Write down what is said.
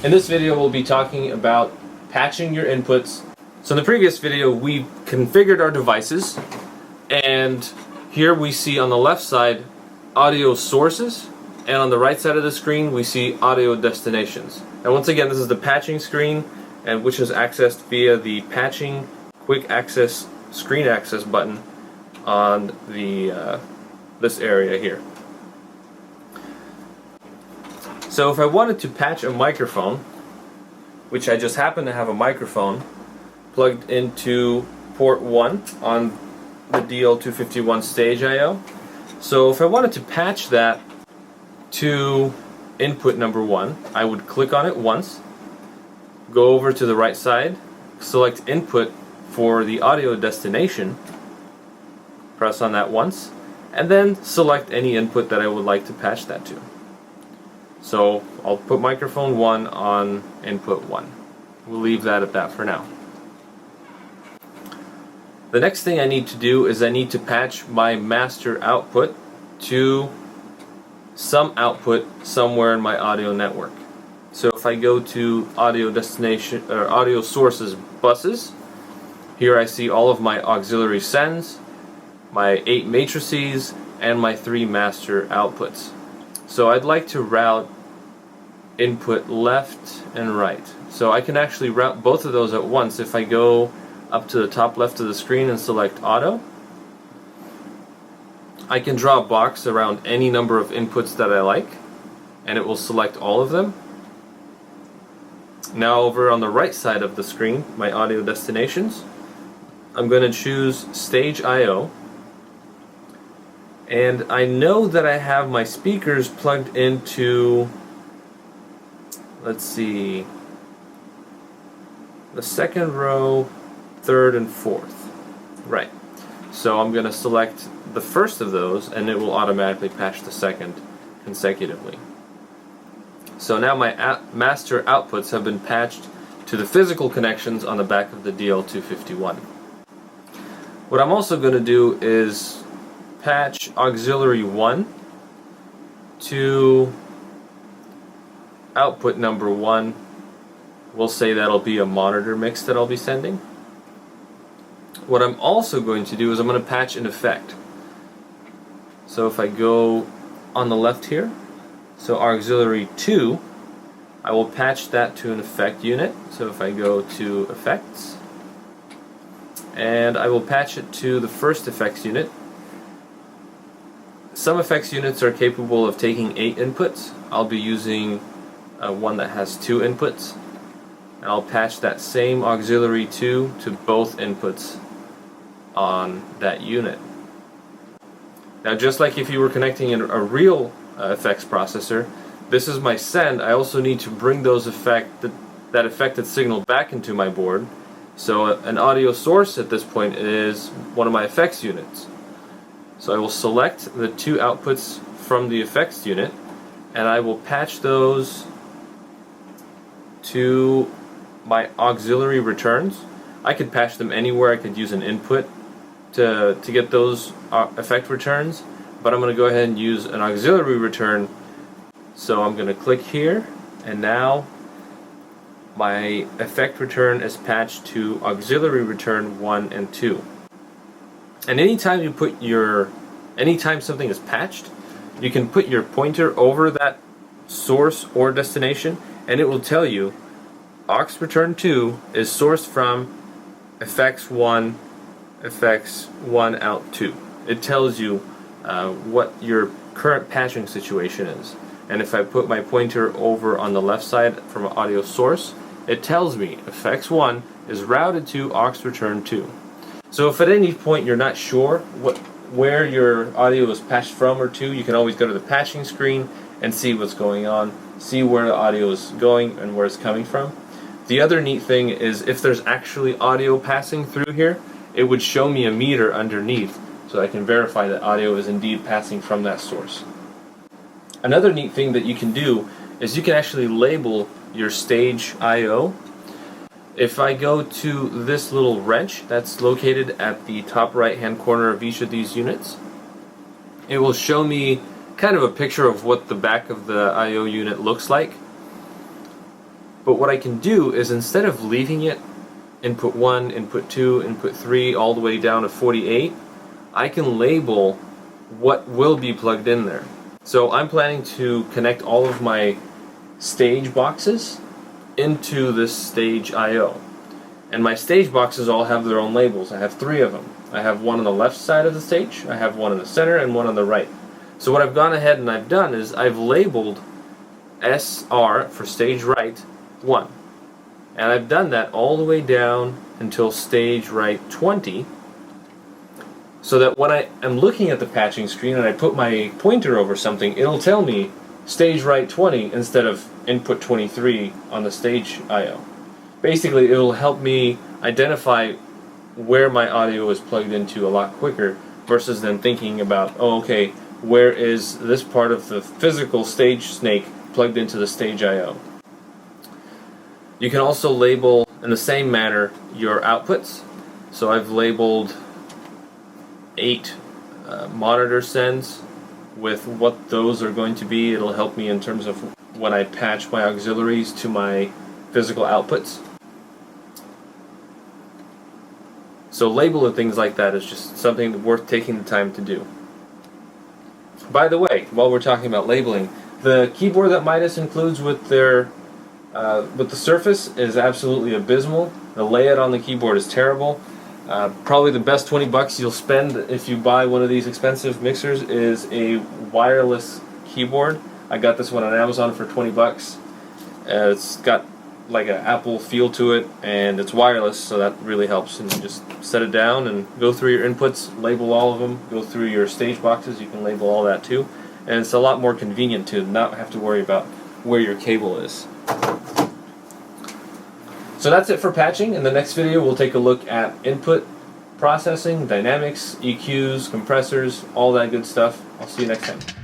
In this video we'll be talking about patching your inputs. So in the previous video we configured our devices, and here we see on the left side audio sources, and on the right side of the screen we see audio destinations. And once again, this is the patching screen, and which is accessed via the patching quick access screen access button on the this area here. So if I wanted to patch a microphone, which I just happen to have a microphone plugged into port 1 on the DL251 stage I/O. So if I wanted to patch that to input number 1, I would click on it once, go over to the right side, select input for the audio destination, press on that once, and then select any input that I would like to patch that to. So I'll put microphone 1 on input 1. We'll leave that at that for now. The next thing I need to do is I need to patch my master output to some output somewhere in my audio network. So if I go to audio destination or audio sources buses, here I see all of my auxiliary sends, my 8 matrices, and my 3 master outputs. So I'd like to route input left and right. So I can actually route both of those at once if I go up to the top left of the screen and select auto. I can draw a box around any number of inputs that I like, and it will select all of them. Now over on the right side of the screen, my audio destinations, I'm going to choose stage I/O, and I know that I have my speakers plugged into, let's see, the second row, third and fourth. Right. So I'm going to select the first of those, and it will automatically patch the second consecutively. So now my master outputs have been patched to the physical connections on the back of the DL251. What I'm also going to do is patch auxiliary 1 to output number 1. We'll say that'll be a monitor mix that I'll be sending. What I'm also going to do is I'm going to patch an effect. So if I go on the left here, so auxiliary 2, I will patch that to an effect unit. So if I go to effects, and I will patch it to the first effects unit. Some effects units are capable of taking 8 inputs. I'll be using one that has 2 inputs. And I'll patch that same auxiliary 2 to both inputs on that unit. Now, just like if you were connecting a real effects processor, this is my send. I also need to bring those that affected signal back into my board. So an audio source at this point is one of my effects units. So I will select the 2 outputs from the effects unit, and I will patch those to my auxiliary returns. I could patch them anywhere. I could use an input to get those effect returns, but I'm going to go ahead and use an auxiliary return. So I'm going to click here, and now my effect return is patched to auxiliary return 1 and 2. And anytime something is patched, you can put your pointer over that source or destination, and it will tell you aux return 2 is sourced from effects 1 out 2. It tells you what your current patching situation is. And if I put my pointer over on the left side from an audio source, it tells me effects 1 is routed to aux return 2. So if at any point you're not sure where your audio is patched from or to, you can always go to the patching screen and see what's going on, see where the audio is going and where it's coming from. The other neat thing is if there's actually audio passing through here, it would show me a meter underneath, so I can verify that audio is indeed passing from that source. Another neat thing that you can do is you can actually label your stage I/O. If I go to this little wrench that's located at the top right hand corner of each of these units, it will show me kind of a picture of what the back of the I/O unit looks like. But what I can do is, instead of leaving it input 1, input 2, input 3, all the way down to 48, I can label what will be plugged in there. So I'm planning to connect all of my stage boxes into this stage I/O. And my stage boxes all have their own labels. I have 3 of them. I have one on the left side of the stage, I have one in the center, and one on the right. So what I've gone ahead and I've done is I've labeled SR for stage right 1. And I've done that all the way down until stage right 20, so that when I am looking at the patching screen and I put my pointer over something, it'll tell me stage right 20 instead of input 23 on the stage I/O. Basically, it'll help me identify where my audio is plugged into a lot quicker, versus than thinking about, oh, okay, where is this part of the physical stage snake plugged into the stage I/O. You can also label in the same manner your outputs. So I've labeled 8 monitor sends with what those are going to be. It'll help me in terms of when I patch my auxiliaries to my physical outputs. So labeling things like that is just something worth taking the time to do. By the way, while we're talking about labeling, the keyboard that Midas includes with their with the Surface is absolutely abysmal. The layout on the keyboard is terrible. Probably the best 20 bucks you'll spend if you buy one of these expensive mixers is a wireless keyboard. I got this one on Amazon for 20 bucks. It's got like an Apple feel to it, and it's wireless, so that really helps. And you just set it down and go through your inputs, label all of them, go through your stage boxes, you can label all that too. And it's a lot more convenient to not have to worry about where your cable is. So that's it for patching. In the next video we'll take a look at input processing, dynamics, EQs, compressors, all that good stuff. I'll see you next time.